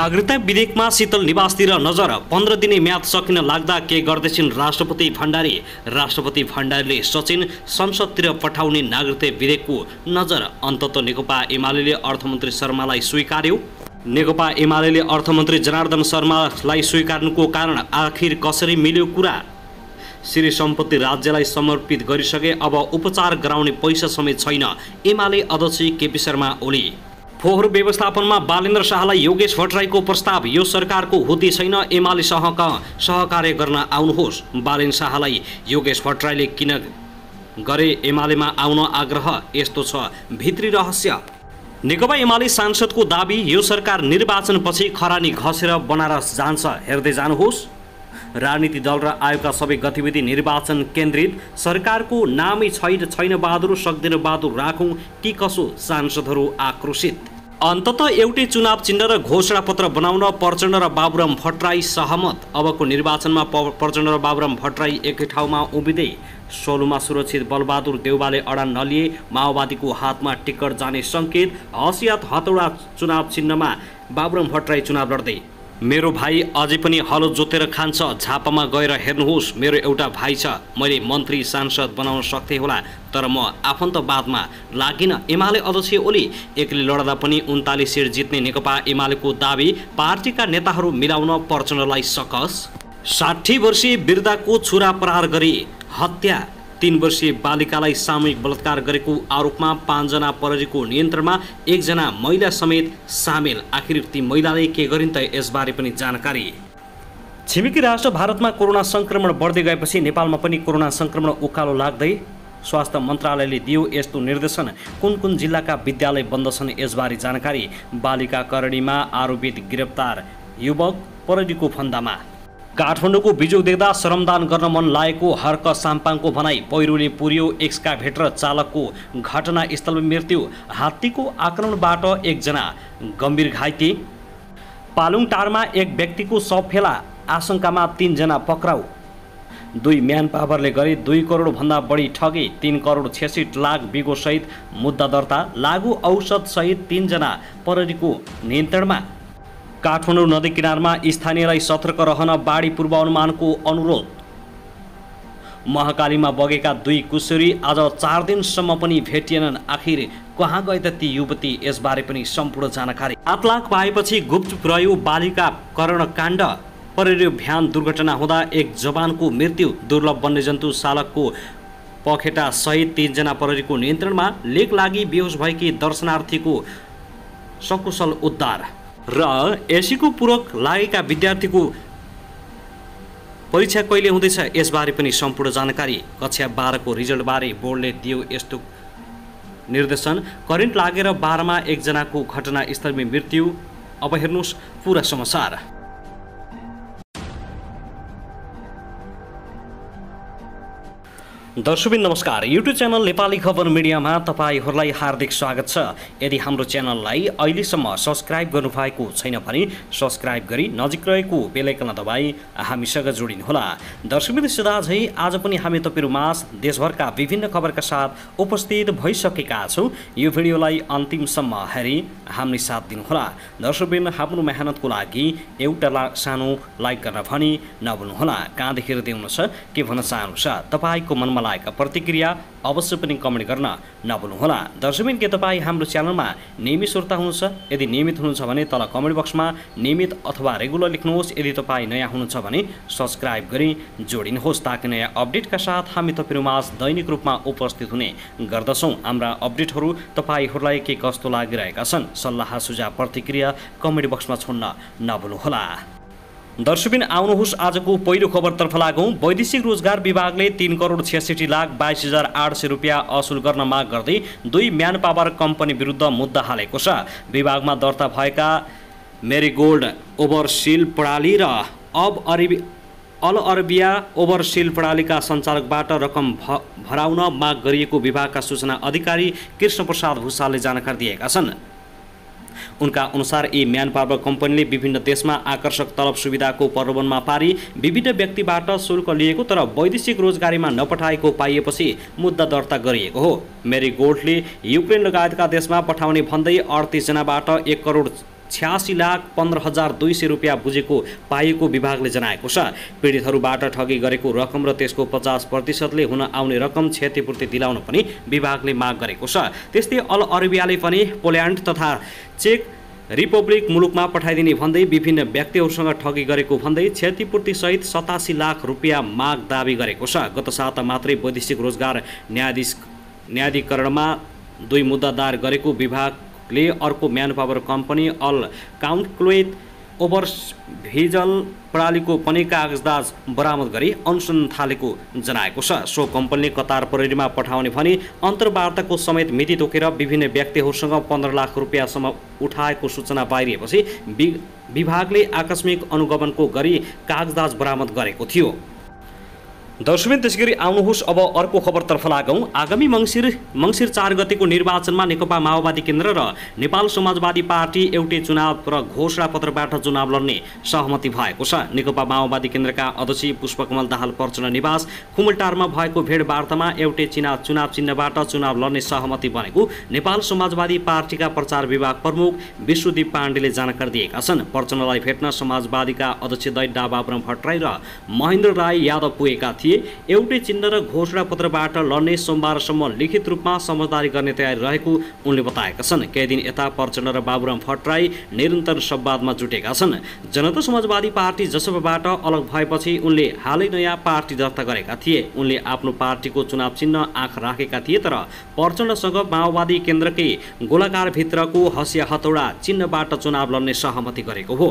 नागरिकता विधेयकमा शीतल निवासतिर नजर 15 दिने म्याद सकिन लाग्दा के गर्दैछिन् राष्ट्रपति भण्डारी। राष्ट्रपति भण्डारीले सचिन संसदतिर पठाउने नागरिकता विधेयकको नजर अन्तत नेकपा एमाले अर्थमन्त्री शर्मालाई स्वीकार्यो। नेकपा एमाले अर्थमन्त्री जनार्दन शर्मालाई स्वीकार्नुको कारण आखिर कसरी मिल्यो कुरा। श्री सम्पत्ति राज्यलाई समर्पित गरिसके, अब उपचार गराउने पैसा समेत छैन। एमाले अध्यक्ष केपी शर्मा ओली। फोहोर व्यवस्थापनमा बालेन्द्र शाहलाई योगेश भट्टराईको प्रस्ताव, यो सरकारको हुँदै छैन, एमाले सहकार्य गर्न आउनुहोस्। बालेन्द्र शाहलाई योगेश भट्टराईले किन गरे एमालेमा आउन आग्रह, यस्तो छ भित्री रहस्य। नेकपा एमाले सांसदको दाबी, यो सरकार निर्वाचनपछि खरानी घसेर बनारस जान्छ, हेर्दै जानुहोस्। राजनीतिक दल र आयोगका सबै गतिविधि निर्वाचन केन्द्रित, सरकारको नामै छैन बहादुर, सक्दैन बहादुर राखौँ कि कसो, सांसदहरू आक्रोशित। अन्ततः एउटै चुनाव चिन्ह र घोषणा पत्र बनाउन प्रचण्ड र बाबुराम भट्टराई सहमत। अबको निर्वाचनमा प्रचण्ड र बाबुराम भट्टराई एकै ठाउँमा उभिँदै। सोलुमा सुरक्षित बलबहादुर देउवाले अडान नलिए, माओवादीको हातमा टिकट जाने सङ्केत। हसियात हतौडा चुनाव चिन्हमा बाबुराम भट्टराई चुनाव लड्दै। मेरो भाइ अझै पनि हलो जोतेर खान्छ, झापामा गएर हेर्नुहोस्, मेरो एउटा भाइ छ, मैले मन्त्री सांसद बनाउन सक्थे होला, तर म आफन्तवादमा लागिन। एमाले अध्यक्ष ओली, एक्लै लड्दा पनि 39 सिट जित्ने नेकपा एमालेको दाबी, पार्टीका नेताहरू मिलाउन प्रचण्डलाई सकस। 60 वर्षीय वृद्धाको छुरा प्रहार गरी हत्या, 3 वर्षीय बालिकालाई सामूहिक बलात्कार गरेको आरोपमा 5 जना प्रहरीको नियन्त्रणमा, 1 जना महिला समेत सामेल। आखिर ती महिलाले के गरिन् त, यसबारे पनि जानकारी। छिमेकी राष्ट्र भारतमा कोरोना संक्रमण बढ्दै गएपछि नेपालमा पनि कोरोना संक्रमण उकालो लाग्दै स्वास्थ्य मन्त्रालयले दियो यस्तो निर्देशन। कुन कुन जिल्लाका विद्यालय बन्द छन्, यसबारे जानकारी। बालिका करणीमा आरोपित गिरफ्तार, युवक प्रहरीको फन्दामा। काठमाडौँको बिजोग देख्दा श्रमदान गर्न मन लागेको हर्क साम्पाङको भनाई। पहिरोले पुर्यो एक्सकाभेटर चालकको, घटनास्थलमा मृत्यु। हात्तीको आक्रमणबाट 1 जना गम्भीर घाइते। पालुङटारमा 1 व्यक्तिको शव फेला, आशंकामा 3 जना पक्राउ। 2 म्यान पावरले गरे 2 करोड भन्दा बढी ठगे, 3 करोड 66 लाख बिगो सहित मुद्दा दर्ता। लागु औषध सहित 3 जना प्रहरीको नियन्त्रणमा। काठमाडौँ नदी किनारमा स्थानीयलाई सतर्क रहन बाढी पूर्वानुमानको अनुरोध। महाकालीमा बगेका 2 कुशरी आज 4 दिनसम्म पनि भेटिएनन्, आखिर कहाँ गए त ती युवती, यसबारे पनि सम्पूर्ण जानकारी। 7 लाख पाएपछि गुप्त रह्यो बालिका करणकाण्ड। प्रहरी भ्यान दुर्घटना हुँदा 1 जवानको मृत्यु। दुर्लभ वन्यजन्तु चालकको पखेटा सहित 3 जना प्रहरीको नियन्त्रणमा। लेक लागि बेहोस भएकी दर्शनार्थीको सकुशल उद्धार। र एसीको पूरक लागेका विद्यार्थीको परीक्षा कहिले हुँदैछ, यसबारे पनि सम्पूर्ण जानकारी। कक्षा 12 को रिजल्टबारे बोर्डले दियो यस्तो निर्देशन। करेन्ट लागेर 12मा 1 जनाको घटनास्थलमै मृत्यु। अब हेर्नुहोस् पुरा समाचार। दर्शकबिन नमस्कार, युट्युब च्यानल नेपाली खबर मिडियामा तपाईहरूलाई हार्दिक स्वागत छ। यदि हाम्रो च्यानललाई अहिलेसम्म सब्स्क्राइब गर्नुभएको छैन भने सब्स्क्राइब गरी नजिक रहेको बेल आइकन दबाई हामीसँग जोडिनुहोला। दर्शकबिन सदाझै आज पनि हामी तपाईहरुमाझ देशभरका विभिन्न खबरका साथ उपस्थित भइसकेका छौं। यो भिडियोलाई अन्तिमसम्म हेरी हामी साथ दिनुहोला। दर्शकबिन हाम्रो मेहनतको लागि एउटा सानो लाइक गर्न भनी नभुल्नुहोला। कहाँदेखि हेर्दै हुनुहुन्छ, के भन्न चाहनुहुन्छ, तपाईको मनमा लागेका प्रतिक्रिया अवश्य पनि कमेन्ट गर्न नभुल्नुहोला। दर्शकबिन के तपाईँ हाम्रो च्यानलमा नियमित श्रोता हुनुहुन्छ? यदि नियमित हुनुहुन्छ भने तल कमेन्ट बक्समा नियमित अथवा रेगुलर लेख्नुहोस्। यदि तपाईँ नयाँ हुनुहुन्छ भने सब्स्क्राइब गरी जोडिनुहोस्, ताकि नयाँ अपडेटका साथ हामी तपाईहरुमाझ दैनिक रूपमा उपस्थित हुने गर्दछौँ। हाम्रा अपडेटहरू तपाईहरूलाई के कस्तो लागिरहेका छन्, सल्लाह सुझाव प्रतिक्रिया कमेन्ट बक्समा छोड्न नभुल्नुहोला। दर्शकबिन आउनुहोस् आजको पहिलो खबरतर्फ लागौं। वैदेशिक रोजगार विभागले 3 करोड 66 लाख 22,800 रुपियाँ असुल गर्न माग गर्दै 2 म्यान पावर कम्पनी विरुद्ध मुद्दा हालेको छ। विभागमा दर्ता भएका मेरीगोल्ड ओभरसिल प्रणाली र अल अरबिया ओभरसिल प्रणालीका सञ्चालकबाट रकम भराउन माग गरिएको विभागका सूचना अधिकारी कृष्ण प्रसाद भूषालले जानकारी दिएका छन्। उनका अनुसार यी म्यान पावर कम्पनीले विभिन्न देशमा आकर्षक तलब सुविधाको प्रलोभनमा पारी विभिन्न व्यक्तिबाट शुल्क लिएको तर वैदेशिक रोजगारीमा नपठाएको पाइएपछि मुद्दा दर्ता गरिएको हो। मेरीगोल्डले युक्रेन लगायतका देशमा पठाउने भन्दै 38 जनाबाट 1 करोड 86,15,200 रुपियाँ बुझेको पाइएको विभागले जनाएको छ। पीडितहरूबाट ठगी गरेको रकम र त्यसको 50%ले हुन आउने रकम क्षतिपूर्ति दिलाउन पनि विभागले माग गरेको छ। त्यस्तै अल अरेबियाले पनि पोल्यान्ड तथा चेक रिपब्लिक मुलुकमा पठाइदिने भन्दै विभिन्न व्यक्तिहरूसँग ठगी गरेको भन्दै क्षतिपूर्ति सहित 87 लाख रुपियाँ माग दाबी गरेको छ। गत साता मात्रै वैदेशिक रोजगार न्यायाधिकरणमा 2 मुद्दादार गरेको विभागले अर्को म्यान पावर कम्पनी अल काउन्ट ओभरभिजल प्रणालीको पनि कागजदाज बरामद गरी अनुसन्धान थालेको जनाएको छ। सो कम्पनीले कतार प्रहरीमा पठाउने भनी अन्तर्वार्ताको समेत मिति तोकेर विभिन्न व्यक्तिहरूसँग 15 लाख रुपियाँसम्म उठाएको सूचना बाहिरिएपछि विभागले आकस्मिक अनुगमनको गरी कागजदाज बरामद गरेको थियो। दर्शकबिन त्यसैगरी आउनुहोस् अब अर्को खबरतर्फ लागौँ। आगामी मङ्सिर 4 गतेको निर्वाचनमा नेकपा माओवादी केन्द्र र नेपाल समाजवादी पार्टी एउटै चुनाव र घोषणापत्रबाट चुनाव लड्ने सहमति भएको छ। नेकपा माओवादी केन्द्रका अध्यक्ष पुष्पकमल दाहाल प्रचण्ड निवास खुमलटारमा भएको भेटवार्तामा एउटै चुनाव चिन्हबाट चुनाव लड्ने सहमति बनेको नेपाल समाजवादी पार्टीका प्रचार विभाग प्रमुख विश्वदीप पाण्डेले जानकारी दिएका छन्। प्रचण्डलाई भेट्न समाजवादीका अध्यक्ष दैडा बाबुराम भट्टराई र महेन्द्र राय यादव पुगेका थिए। एउटै चिन्ह र घोषणापत्रबाट लड्ने सोमबारसम्म लिखित रूपमा समझदारी गर्ने तयारी रहेको उनले बताएका छन्। केही दिन यता प्रचण्ड र बाबुराम भट्टराई निरन्तर संवादमा जुटेका छन्। जनता समाजवादी पार्टी जसपाबाट अलग भएपछि उनले हालै नयाँ पार्टी दर्ता गरेका थिए। उनले आफ्नो पार्टीको चुनाव चिन्ह आँख राखेका थिए, तर प्रचण्डसँग माओवादी केन्द्रकै गोलाकार भित्रको हँसिया हतौडा चिन्हबाट चुनाव लड्ने सहमति गरेको हो।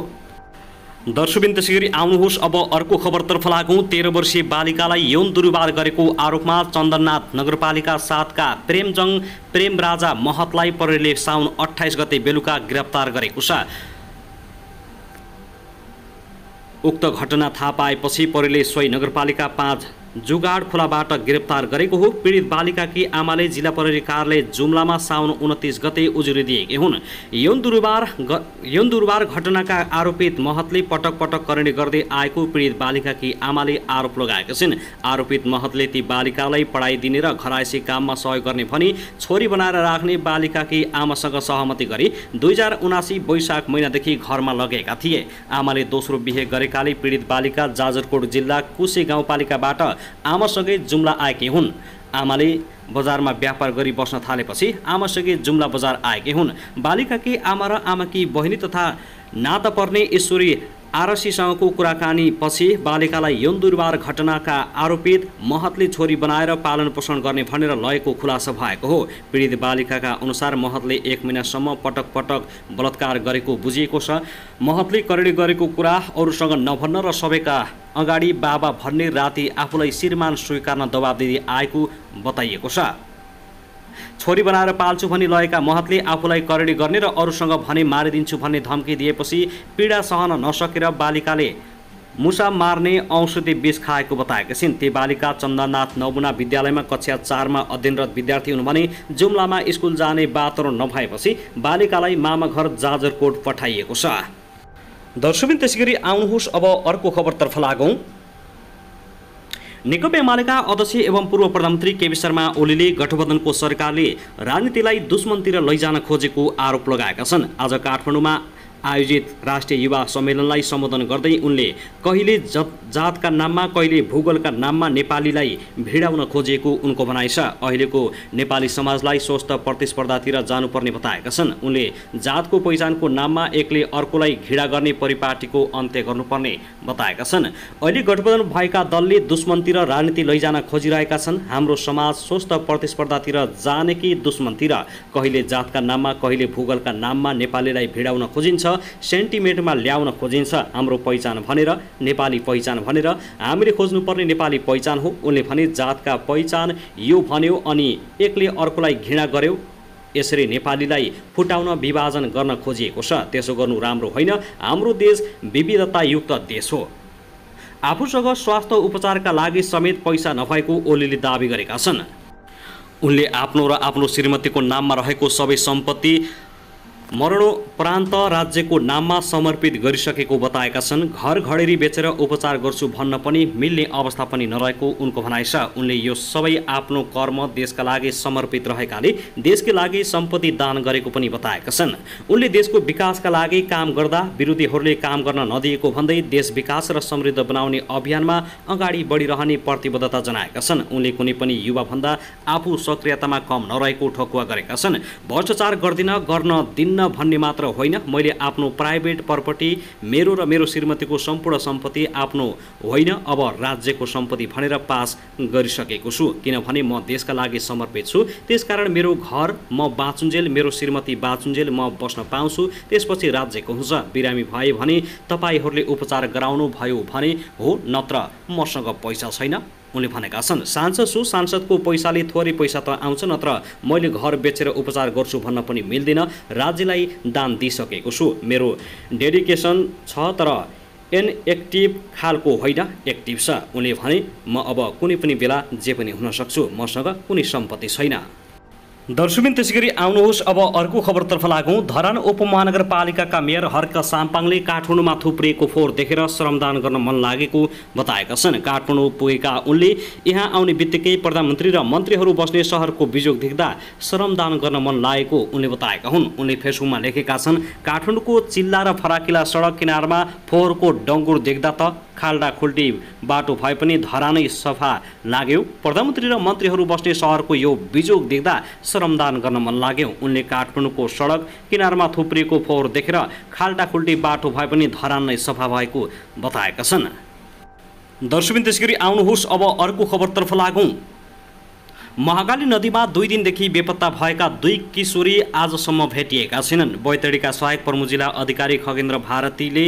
दर्शकबिन त्यसैगरी आउनुहोस् अब अर्को खबरतर्फ लागौँ। 13 वर्षीय बालिकालाई यौन दुर्व्यवहार गरेको आरोपमा चन्दननाथ नगरपालिका 7 का प्रेमराजा महतलाई प्रहरीले साउन 28 गते बेलुका गिरफ्तार गरेको छ। उक्त घटना थाहा पाएपछि प्रहरीले सोही नगरपालिका 5 जुगाड खोलाबाट गिरफ्तार गरेको हो। पीडित बालिकाकी आमाले जिल्ला प्रहरी कार्यालय जुम्लामा साउन 29 गते उजुरी दिएकी हुन्। यौन दुर्व्यवहार घटनाका आरोपित महतले पटक पटक करणी गर्दै आएको पीडित बालिकाकी आमाले आरोप लगाएका छिन्। आरोपित महतले ती बालिकालाई पढाइ दिने र घरायसी काममा सहयोग गर्ने भनी छोरी बनाएर राख्ने बालिकाकी आमासँग सहमति गरी 2079 वैशाख महिनादेखि घरमा लगेका थिए। आमाले दोस्रो बिहे गरेकाले पीडित बालिका जाजरकोट जिल्ला कुसे गाउँपालिकाबाट आमासँगै जुम्ला आएकी हुन्। आमाले बजारमा व्यापार गरी बस्न थालेपछि आमासँगै जुम्ला बजार आएकी हुन्। बालिकाकी आमा र आमाकी बहिनी तथा नाता पर्ने ईश्वरी आरसीसँगको कुराकानी पछि बालिकालाई यौन दुर्व्यवहार घटनाका आरोपित महतले छोरी बनाएर पालन पोषण गर्ने भनेर लगेको खुलासा भएको हो। पीडित बालिकाका अनुसार महतले 1 महिनासम्म पटक पटक बलात्कार गरेको बुझिएको छ। महतले करणी गरेको कुरा अरूसँग नभन्न र सबैका अगाडि बाबा भन्ने राति आफूलाई श्रीमान स्वीकार्न दबाब दिँदै आएको बताइएको छ। छोरी बनाएर पाल्छु भनी लगेका महतले आफूलाई करणी गर्ने र अरूसँग भने मारिदिन्छु भन्ने धम्की दिएपछि पीडा सहन नसकेर बालिकाले मुसा मार्ने औषधि विष खाएको बताएका छिन्। ती बालिका चन्दननाथ नमुना विद्यालयमा कक्षा 4 मा अध्ययनरत विद्यार्थी हुन् भने जुम्लामा स्कुल जाने वातावरण नभएपछि बालिकालाई मामा घर जाजरकोट पठाइएको छ। दर्शकबिन त्यसैगरी आउनुहोस् अब अर्को खबरतर्फ लागौँ। नेकपा एमालेका अध्यक्ष एवं पूर्व प्रधानमन्त्री केपी शर्मा ओलीले गठबन्धनको सरकारले राजनीतिलाई दुश्मनतिर लैजान खोजेको आरोप लगाएका छन्। आज काठमाडौँमा आयोजित राष्ट्रिय युवा सम्मेलनलाई सम्बोधन गर्दै उनले कहिले जातका नाममा कहिले भूगोलका नाममा नेपालीलाई भिडाउन खोजेको उनको भनाइ छ। अहिलेको नेपाली समाजलाई स्वस्थ प्रतिस्पर्धातिर जानुपर्ने बताएका छन्। उनले जातको पहिचानको नाममा एकले अर्कोलाई घृणा गर्ने परिपाटीको अन्त्य गर्नुपर्ने बताएका छन्। अहिले गठबन्धन भएका दलले दुश्मनतिर राजनीति लैजान खोजिरहेका छन्। हाम्रो समाज स्वस्थ प्रतिस्पर्धातिर जाने कि दुश्मनतिर? कहिले जातका नाममा कहिले भूगोलका नाममा नेपालीलाई भिडाउन खोजिन्छ, सेन्टिमेन्टमा ल्याउन खोजिन्छ। हाम्रो पहिचान भनेर नेपाली पहिचान भनेर हामीले खोज्नुपर्ने नेपाली पहिचान हो। उनले भने जातका पहिचान यो भन्यो अनि एकले अर्कोलाई घृणा गर्यो, यसरी नेपालीलाई फुटाउन विभाजन गर्न खोजिएको छ। त्यसो गर्नु राम्रो होइन। हाम्रो देश विविधतायुक्त देश हो। आफूसँग स्वास्थ्य उपचारका लागि समेत पैसा नभएको ओलीले दाबी गरेका छन्। उनले आफ्नो र आफ्नो श्रीमतीको नाममा रहेको सबै सम्पत्ति मरणोपरान्त राज्यको नाममा समर्पित गरिसकेको बताएका छन्। घर घडेरी बेचेर उपचार गर्छु भन्न पनि मिल्ने अवस्था पनि नरहेको उनको भनाइ छ। उनले यो सबै आफ्नो कर्म देशका लागि समर्पित रहेकाले देशकै लागि सम्पत्ति दान गरेको पनि बताएका छन्। उनले देशको विकासका लागि काम गर्दा विरोधीहरूले काम गर्न नदिएको भन्दै देश विकास र समृद्ध बनाउने अभियानमा अगाडि बढिरहने प्रतिबद्धता जनाएका छन्। उनले कुनै पनि युवाभन्दा आफू सक्रियतामा कम नरहेको ठकुवा गरेका छन्। भ्रष्टाचार गर्न दिन्न भन्ने मात्र होइन, मैले आफ्नो प्राइभेट प्रपर्टी मेरो र मेरो श्रीमतीको सम्पूर्ण सम्पत्ति आफ्नो होइन अब राज्यको सम्पत्ति भनेर पास गरिसकेको छु, किनभने म देशका लागि समर्पित छु। त्यसकारण मेरो घर म बाँचुन्जेल, मेरो श्रीमती बाँचुन्जेल म बस्न पाउँछु, त्यसपछि राज्यको हुन्छ। बिरामी भए भने तपाईँहरूले उपचार गराउनु भयो भने हो, नत्र मसँग पैसा छैन उनले भनेका छन्। सांसद छु, सांसदको पैसाले थोरै पैसा त आउँछ, नत्र मैले घर बेचेर उपचार गर्छु भन्न पनि मिल्दैन। राज्यलाई दान दिइसकेको छु, मेरो डेडिकेसन छ, तर इनएक्टिभ खालको होइन, एक्टिभ छ। उनले भने म अब कुनै पनि बेला जे पनि हुन सक्छु, मसँग कुनै सम्पत्ति छैन। दर्शकबिन त्यसैगरी आउनुहोस् अब अर्को खबरतर्फ लागौँ। धरान उपमहानगरपालिकाका मेयर हर्क साम्पाङले काठमाडौँमा थुप्रिएको फोहोर देखेर श्रमदान गर्न मन लागेको बताएका छन्। काठमाडौँ पुगेका उनले यहाँ आउने बित्तिकै प्रधानमन्त्री र मन्त्रीहरू बस्ने सहरको बिजोग देख्दा श्रमदान गर्न मन लागेको उनले बताएका हुन्। उनले फेसबुकमा लेखेका छन्, काठमाडौँको चिल्ला र फराकिला सडक किनारमा फोहोरको डङ्गुर देख्दा त खाल्डा खुल्टी बाटो भए पनि धरानै सफा लाग्यो। प्रधानमन्त्री र मन्त्रीहरू बस्ने सहरको यो बिजोग देख्दा श्रमदान गर्न मन लाग्यो। उनले काठमाडौँको सडक किनारमा थुप्रिएको फोहोर देखेर खाल्डा खुल्टी बाटो भए पनि धरान नै सफा भएको बताएका छन्। दर्शकबिन त्यसैगरी आउनुहोस् अब अर्को खबरतर्फ लागौँ। महाकाली नदीमा 2 दिनदेखि बेपत्ता भएका 2 किशोरी आजसम्म भेटिएका छैनन्। बैतडीका सहायक प्रमुख जिल्ला अधिकारी खगेन्द्र भारतीले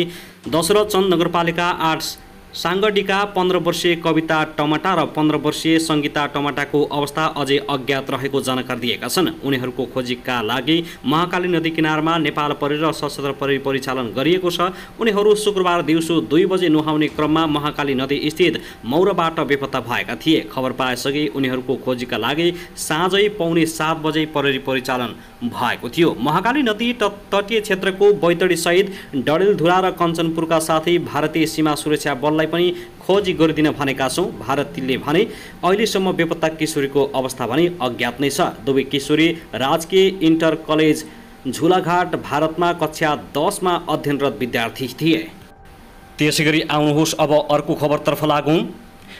दशरथचन्द नगरपालिका 8 साङ्गडीका 15 वर्षीय कविता टमाटा र 15 वर्षीय सङ्गीता टमाटाको अवस्था अझै अज्ञात रहेको जानकारी दिएका छन्। उनीहरूको खोजीका लागि महाकाली नदी किनारमा नेपाल प्रहरी र सशस्त्र प्रहरी परिचालन गरिएको छ। उनीहरू शुक्रबार दिउँसो 2 बजे नुहाउने क्रममा महाकाली नदी स्थित मौराबाट बेपत्ता भएका थिए। खबर पाएसँगै उनीहरूको खोजीका लागि साँझै पौने 7 बजे प्रहरी परिचालन भएको थियो। महाकाली नदी तटीय क्षेत्रको बैतडी सहित डडेलधुरा र कञ्चनपुरका साथै भारतीय सीमा सुरक्षा बललाई पनि खोजी गरिदिन भनेका छौँ। भारतीले भने अहिलेसम्म बेपत्ता किशोरीको अवस्था भने अज्ञात नै छ। दुवै किशोरी राजकीय इन्टर कलेज झुलाघाट भारतमा कक्षा 10 मा अध्ययनरत विद्यार्थी थिए। त्यसैगरी आउनुहोस् अब अर्को खबरतर्फ लागौँ।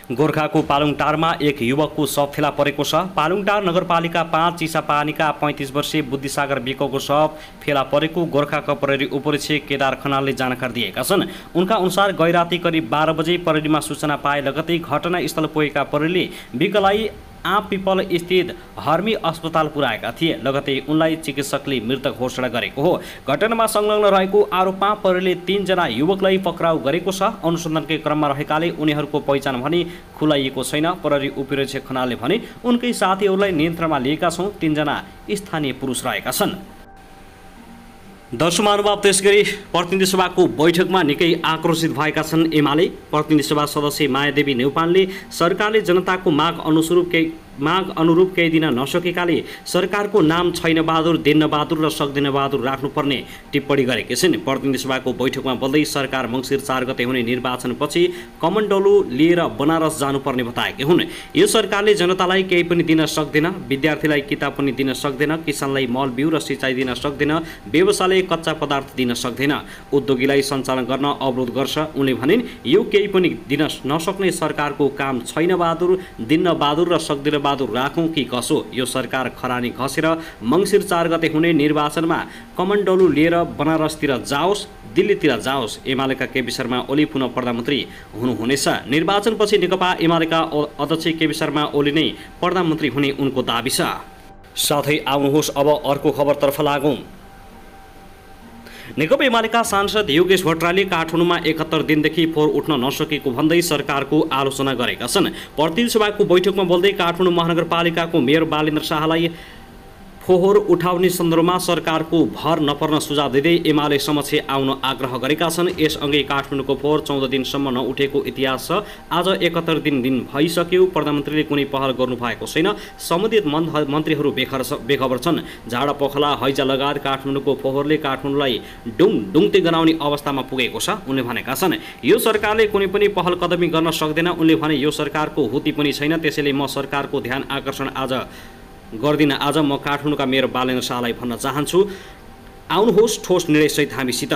गोर्खाको पालुङटारमा एक युवकको शव फेला परेको छ। पालुङटार नगरपालिका 5 चिसापानीका 35 वर्षीय बुद्धिसागर विकको शव फेला परेको गोर्खाका प्रहरी उपरीक्षक केदार खनालले जानकारी दिएका छन्। उनका अनुसार गैराती करिब 12 बजे प्रहरीमा सूचना पाए लगतै घटनास्थल पुगेका प्रहरीले विकलाई आँप पिपल स्थित हर्मी अस्पताल पुर्याएका थिए। लगतै उनलाई चिकित्सकले मृतक घोषणा गरेको हो। घटनामा संलग्न रहेको आरोपमा प्रहरीले 3 जना युवकलाई पक्राउ गरेको छ। अनुसन्धानकै क्रममा रहेकाले उनीहरूको पहिचान भने खुलाइएको छैन। प्रहरी उपरीक्षक खनालले भने उनकै साथीहरूलाई नियन्त्रणमा लिएका छौँ। 3 जना स्थानीय पुरुष रहेका छन्। दर्शक महानुभाव त्यसैगरी प्रतिनिधि सभाको बैठकमा निकै आक्रोशित भएका छन् एमाले। प्रतिनिधि सभा सदस्य मायादेवी नेउपानले सरकारले जनताको माग अनुरूप केही दिन नसकेकाले सरकारको नाम छैन बहादुर, देन्न बहादुर र सक्दैन बहादुर राख्नुपर्ने टिप्पणी गरेकी छिन्। प्रतिनिधि सभाको बैठकमा बोल्दै सरकार मङ्सिर 4 गते हुने निर्वाचनपछि कमण्डलु लिएर बनारस जानुपर्ने बताएकी हुन्। यो सरकारले जनतालाई केही पनि दिन सक्दैन, विद्यार्थीलाई किताब पनि दिन सक्दैन, किसानलाई मल बिउ र सिँचाइ दिन सक्दैन, व्यवसायले कच्चा पदार्थ दिन सक्दैन, उद्योगीलाई सञ्चालन गर्न अवरोध गर्छ। उनले भनिन् यो केही पनि दिन नसक्ने सरकारको काम छैन बहादुर, दिन्न बहादुर र सक्दैन बहादुर राखौँ कि कसो। यो सरकार खरानी घसेर मङ्सिर 4 गते हुने निर्वाचनमा कमण्डलु लिएर बनारसतिर जाओस्, दिल्लीतिर जाओस्। एमालेका केपी शर्मा ओली पुनः प्रधानमन्त्री हुनुहुनेछ। निर्वाचनपछि नेकपा एमालेका अध्यक्ष केपी शर्मा ओली नै प्रधानमन्त्री हुने उनको दाबी छ। साथै आउनुहोस् अब अर्को खबरतर्फ लागौँ। नेकपा एमालेका सांसद योगेश भट्टराईले काठमाडौँमा 71 दिनदेखि फोहोर उठ्न नसकेको भन्दै सरकारको आलोचना गरेका छन्। प्रतिनिधि सभाको बैठकमा बोल्दै काठमाडौँ महानगरपालिकाको मेयर बालेन्द्र शाहलाई फोहोर उठाउने सन्दर्भमा सरकारको भर नपर्न सुझाव दिँदै एमाले समक्ष आउन आग्रह गरेका छन्। यसअघि काठमाडौँको फोहोर 14 दिनसम्म नउठेको इतिहास छ। आज 71 दिन भइसक्यो, प्रधानमन्त्रीले कुनै पहल गर्नुभएको छैन। सम्बन्धित मन्त्रीहरू बेखबर छन्। झाडा पोखला हैजा लगायत काठमाडौँको फोहोरले काठमाडौँलाई डुङडुङते गराउने अवस्थामा पुगेको छ उनले भनेका छन्। यो सरकारले कुनै पनि पहल कदमी गर्न सक्दैन। उनले भने यो सरकारको हुती पनि छैन, त्यसैले म सरकारको ध्यान आकर्षण गर्दिन। आज म काठमाडौँका मेयर बालेन्द्र शाहलाई भन्न चाहन्छु, आउनुहोस् ठोस निर्णयसहित हामीसित।